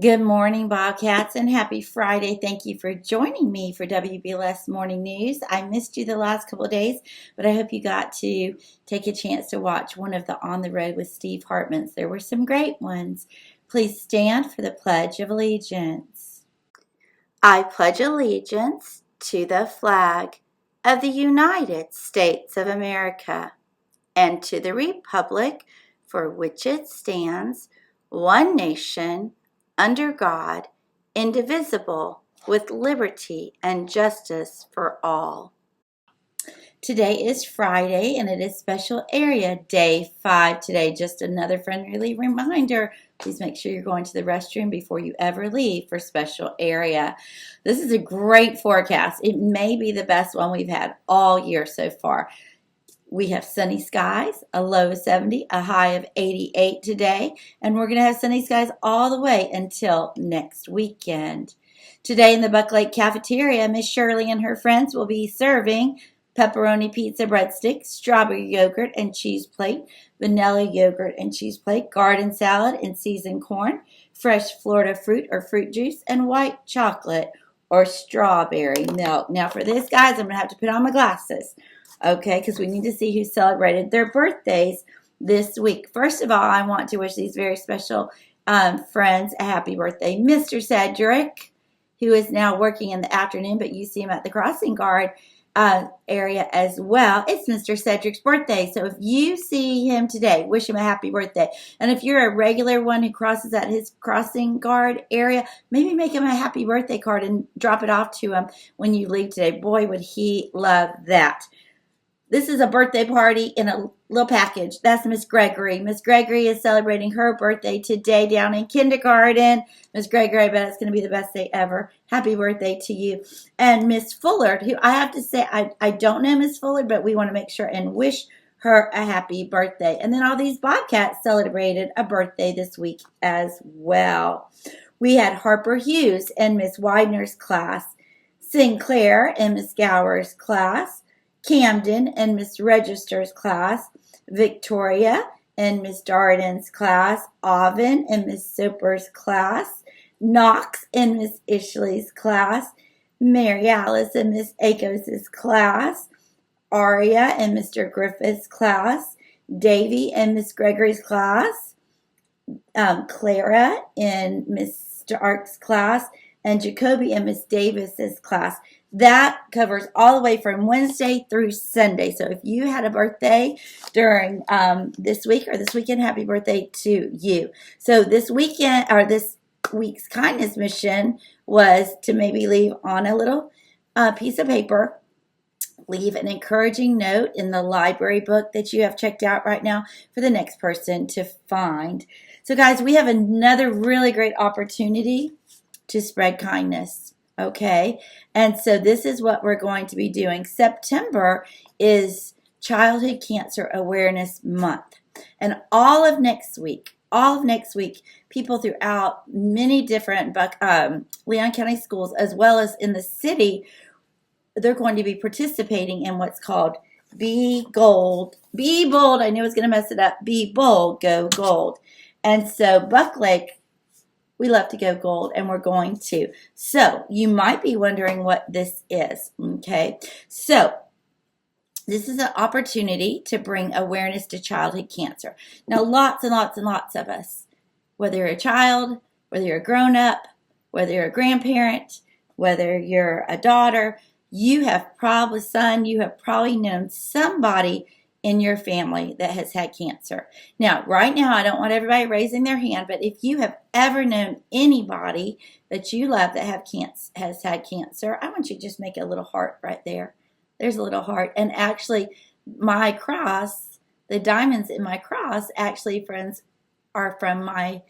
Good morning, Bobcats, and happy Friday. Thank you for joining me for WBLS Morning News. I missed you the last couple of days, but I hope you got to take a chance to watch one of the On the Road with Steve Hartman's. There were some great ones. Please stand for the Pledge of Allegiance. I pledge allegiance to the flag of the United States of America and to the republic for which it stands, one nation, under God, indivisible, with liberty and justice for all. Today is Friday, and it is Special Area Day 5 today. Just another friendly reminder, please make sure you're going to the restroom before you ever leave for Special Area. This is a great forecast. It may be the best one we've had all year so far. We have sunny skies, a low of 70, a high of 88 today, and we're going to have sunny skies all the way until next weekend. Today in the Buck Lake cafeteria, Miss Shirley and her friends will be serving pepperoni pizza breadsticks, strawberry yogurt and cheese plate, vanilla yogurt and cheese plate, garden salad and seasoned corn, fresh Florida fruit or fruit juice, and white chocolate or strawberry milk. Now for this, guys, I'm going to have to put on my glasses. Okay, because we need to see who celebrated their birthdays this week. First of all, I want to wish these very special friends a happy birthday. Mr. Cedric, who is now working in the afternoon, but you see him at the crossing guard area as well. It's Mr. Cedric's birthday, so if you see him today, wish him a happy birthday. And if you're a regular one who crosses at his crossing guard area, maybe make him a happy birthday card and drop it off to him when you leave today. Boy, would he love that. This is a birthday party in a little package. That's Miss Gregory. Miss Gregory is celebrating her birthday today down in kindergarten. Miss Gregory, I bet it's going to be the best day ever. Happy birthday to you. And Miss Fullard, who I have to say, I don't know Miss Fullard, but we want to make sure and wish her a happy birthday. And then all these Bobcats celebrated a birthday this week as well. We had Harper Hughes in Miss Widener's class, Sinclair in Miss Gower's class, Camden in Miss Register's class, Victoria in Miss Darden's class, Auburn in Miss Soper's class, Knox in Miss Ishley's class, Mary Alice in Miss Akos's class, Aria in Mr. Griffith's class, Davy in Miss Gregory's class, Clara in Miss Stark's class, and Jacoby in Miss Davis's class. That covers all the way from Wednesday through Sunday. So if you had a birthday during this week or this weekend, happy birthday to you. So this weekend or this week's kindness mission was to maybe leave on a little piece of paper, leave an encouraging note in the library book that you have checked out right now for the next person to find. So guys, we have another really great opportunity to spread kindness. Okay, and so this is what we're going to be doing. September is Childhood Cancer Awareness Month. And all of next week, people throughout many different Leon County schools, as well as in the city, they're going to be participating in what's called Be Bold, I knew I was going to mess it up, Be Bold, Go Gold. And so Buck Lake, we love to go gold, and we're going to. So you might be wondering what this is, okay? So this is an opportunity to bring awareness to childhood cancer. Now, lots and lots and lots of us, whether you're a child, whether you're a grown-up, whether you're a grandparent, whether you're a daughter, you have probably known somebody in your family that has had cancer. Now, right now, I don't want everybody raising their hand, but if you have ever known anybody that you love that has had cancer, I want you to just make a little heart right there. There's a little heart. And actually, my cross, the diamonds in my cross, actually, friends, are from my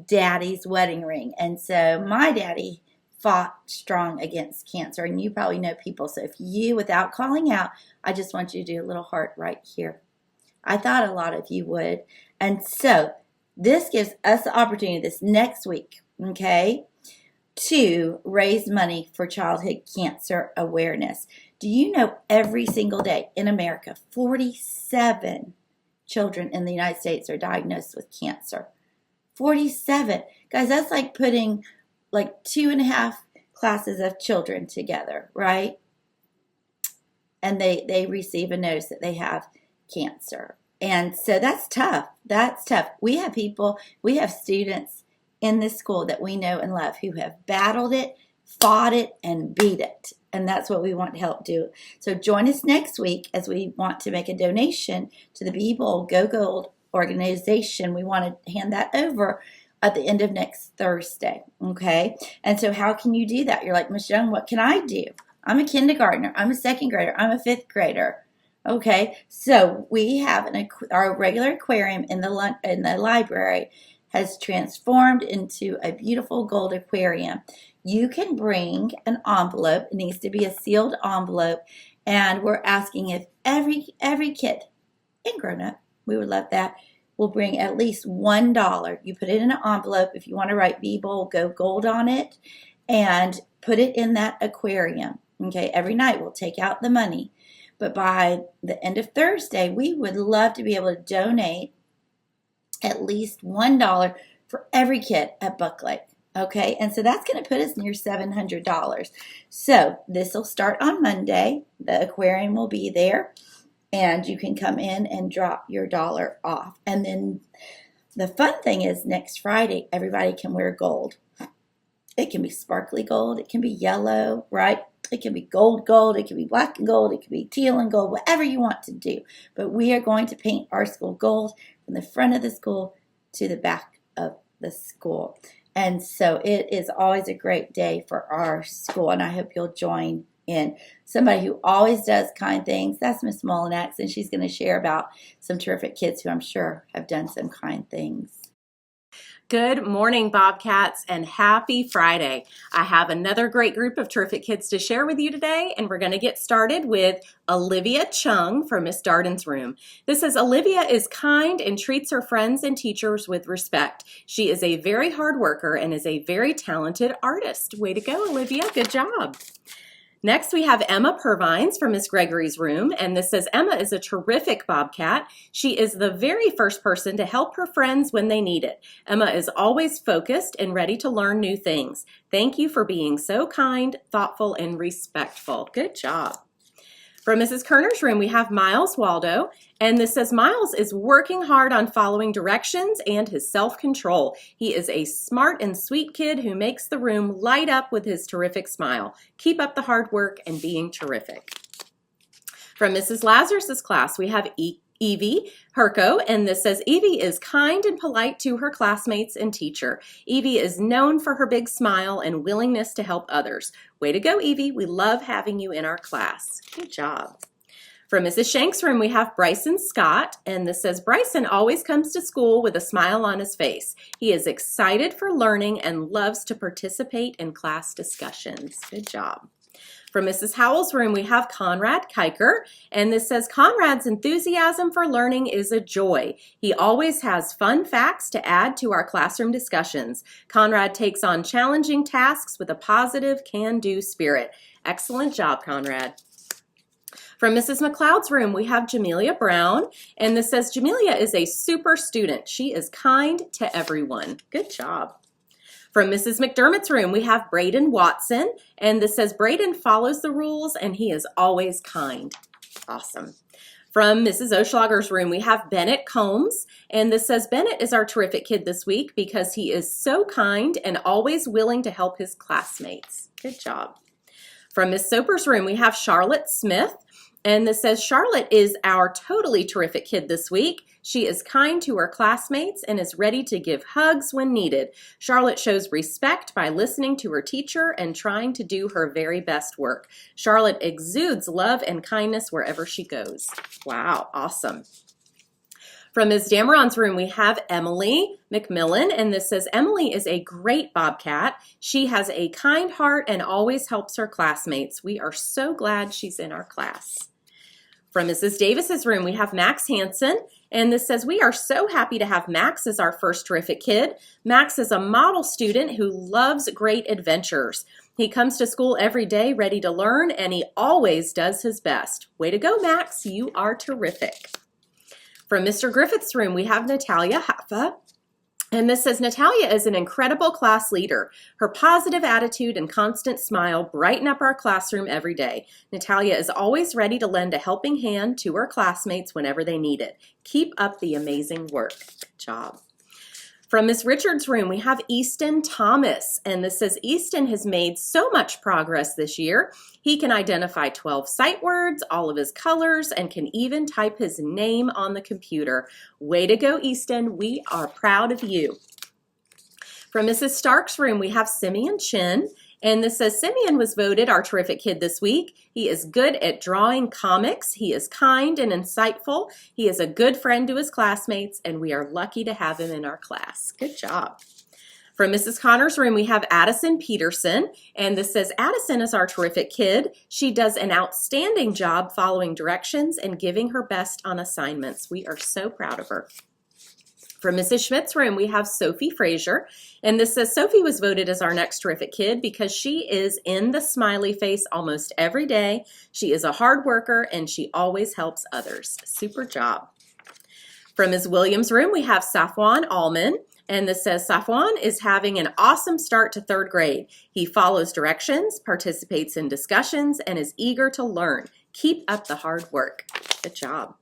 daddy's wedding ring. And so my daddy fought strong against cancer, and you probably know people. So if you, without calling out, I just want you to do a little heart right here. I thought a lot of you would. And so this gives us the opportunity this next week, okay, to raise money for childhood cancer awareness. Do you know every single day in America, 47 children in the United States are diagnosed with cancer? 47. Guys, that's like putting like 2.5 classes of children together, right? And they receive a notice that they have cancer. And so that's tough. That's tough. We have students in this school that we know and love who have battled it, fought it, and beat it. And that's what we want to help do. So join us next week as we want to make a donation to the Be Bold Go Gold organization. We want to hand that over at the end of next Thursday, okay? And so how can you do that? You're like, Miss Young, what can I do? I'm a kindergartner. I'm a second grader. I'm a fifth grader. Okay, so we have our regular aquarium in the library has transformed into a beautiful gold aquarium. You can bring an envelope. It needs to be a sealed envelope, and we're asking if every kid and grown up, we would love that, will bring at least $1. You put it in an envelope. If you want to write Be Bold, Go Gold on it, and put it in that aquarium. Okay, every night we'll take out the money. But by the end of Thursday, we would love to be able to donate at least $1 for every kid at Buck Lake. Okay, and so that's going to put us near $700. So this will start on Monday. The aquarium will be there, and you can come in and drop your $1 off. And then the fun thing is next Friday, everybody can wear gold. It can be sparkly gold. It can be yellow, right? It can be gold, it can be black and gold, it can be teal and gold, whatever you want to do. But we are going to paint our school gold from the front of the school to the back of the school. And so it is always a great day for our school, and I hope you'll join in. Somebody who always does kind things, that's Miss Molinax, and she's going to share about some terrific kids who I'm sure have done some kind things. Good morning, Bobcats, and happy Friday. I have another great group of terrific kids to share with you today, and we're going to get started with Olivia Chung from Miss Darden's room. This says, Olivia is kind and treats her friends and teachers with respect. She is a very hard worker and is a very talented artist. Way to go, Olivia. Good job. Next, we have Emma Purvines from Miss Gregory's room, and this says, Emma is a terrific Bobcat. She is the very first person to help her friends when they need it. Emma is always focused and ready to learn new things. Thank you for being so kind, thoughtful, and respectful. Good job. From Mrs. Kerner's room, we have Miles Waldo, and this says Miles is working hard on following directions and his self-control. He is a smart and sweet kid who makes the room light up with his terrific smile. Keep up the hard work and being terrific. From Mrs. Lazarus's class, we have Evie Herco, and this says Evie is kind and polite to her classmates and teacher. Evie is known for her big smile and willingness to help others. Way to go, Evie. We love having you in our class. Good job. From Mrs. Shank's room, we have Bryson Scott, and this says Bryson always comes to school with a smile on his face. He is excited for learning and loves to participate in class discussions. Good job. From Mrs. Howell's room, we have Conrad Kiker, and this says, Conrad's enthusiasm for learning is a joy. He always has fun facts to add to our classroom discussions. Conrad takes on challenging tasks with a positive, can-do spirit. Excellent job, Conrad. From Mrs. McLeod's room, we have Jamelia Brown, and this says, Jamelia is a super student. She is kind to everyone. Good job. From Mrs. McDermott's room, we have Braden Watson, and this says Braden follows the rules and he is always kind. Awesome. From Mrs. Oschlager's room, we have Bennett Combs, and this says Bennett is our terrific kid this week because he is so kind and always willing to help his classmates. Good job. From Miss Soper's room, we have Charlotte Smith, and this says Charlotte is our totally terrific kid this week. She is kind to her classmates and is ready to give hugs when needed. Charlotte shows respect by listening to her teacher and trying to do her very best work. Charlotte exudes love and kindness wherever she goes. Wow, awesome. From Ms. Dameron's room, we have Emily McMillan, and this says, Emily is a great Bobcat. She has a kind heart and always helps her classmates. We are so glad she's in our class. From Mrs. Davis's room, we have Max Hansen, and this says, we are so happy to have Max as our first terrific kid. Max is a model student who loves great adventures. He comes to school every day ready to learn, and he always does his best. Way to go, Max. You are terrific. From Mr. Griffith's room, we have Natalia Haffa, And this says, Natalia is an incredible class leader. Her positive attitude and constant smile brighten up our classroom every day. Natalia is always ready to lend a helping hand to her classmates whenever they need it. Keep up the amazing work. Good job. From Miss Richards' room, we have Easton Thomas, and this says Easton has made so much progress this year. He can identify 12 sight words, all of his colors, and can even type his name on the computer. Way to go, Easton. We are proud of you. From Mrs. Stark's room, we have Simeon Chin, and this says Simeon was voted our terrific kid this week. He is good at drawing comics. He is kind and insightful. He is a good friend to his classmates, and we are lucky to have him in our class. Good job. From Mrs. Connor's room, we have Addison Peterson, and this says Addison is our terrific kid. She does an outstanding job following directions and giving her best on assignments. We are so proud of her. From Mrs. Schmidt's room, we have Sophie Frazier, and this says Sophie was voted as our next terrific kid because she is in the smiley face almost every day. She is a hard worker, and she always helps others. Super job. From Ms. Williams' room, we have Safwan Allman, and this says Safwan is having an awesome start to 3rd grade. He follows directions, participates in discussions, and is eager to learn. Keep up the hard work. Good job.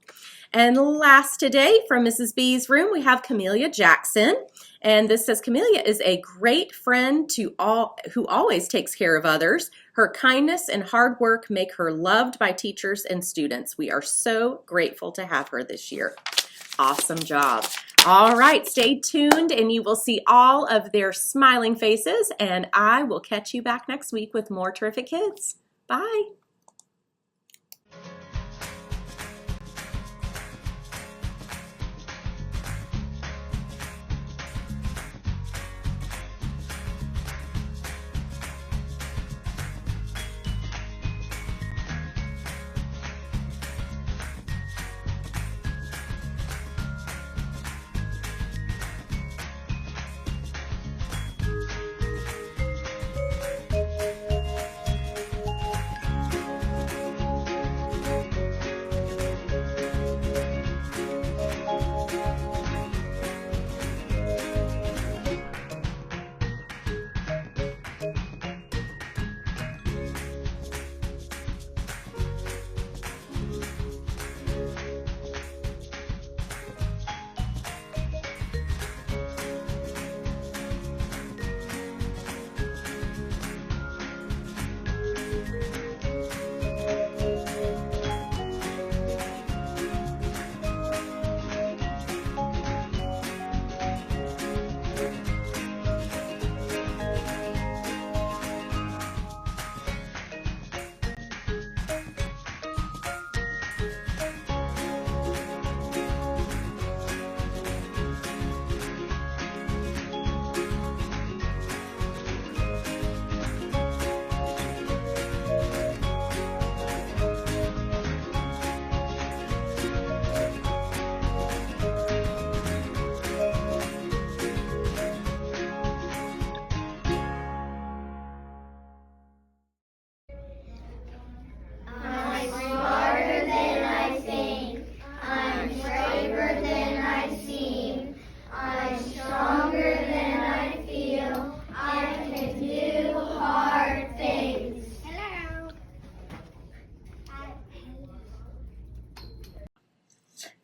And last today, from Mrs. B's room, we have Camelia Jackson. And this says Camelia is a great friend to all who always takes care of others. Her kindness and hard work make her loved by teachers and students. We are so grateful to have her this year. Awesome job. All right, stay tuned and you will see all of their smiling faces. And I will catch you back next week with more terrific kids. Bye.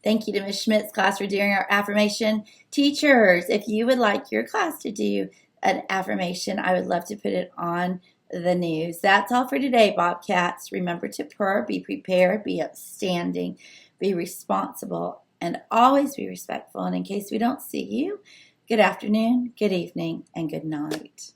Thank you to Ms. Schmidt's class for doing our affirmation. Teachers, if you would like your class to do an affirmation, I would love to put it on the news. That's all for today, Bobcats. Remember to purr, be prepared, be upstanding, be responsible, and always be respectful. And in case we don't see you, good afternoon, good evening, and good night.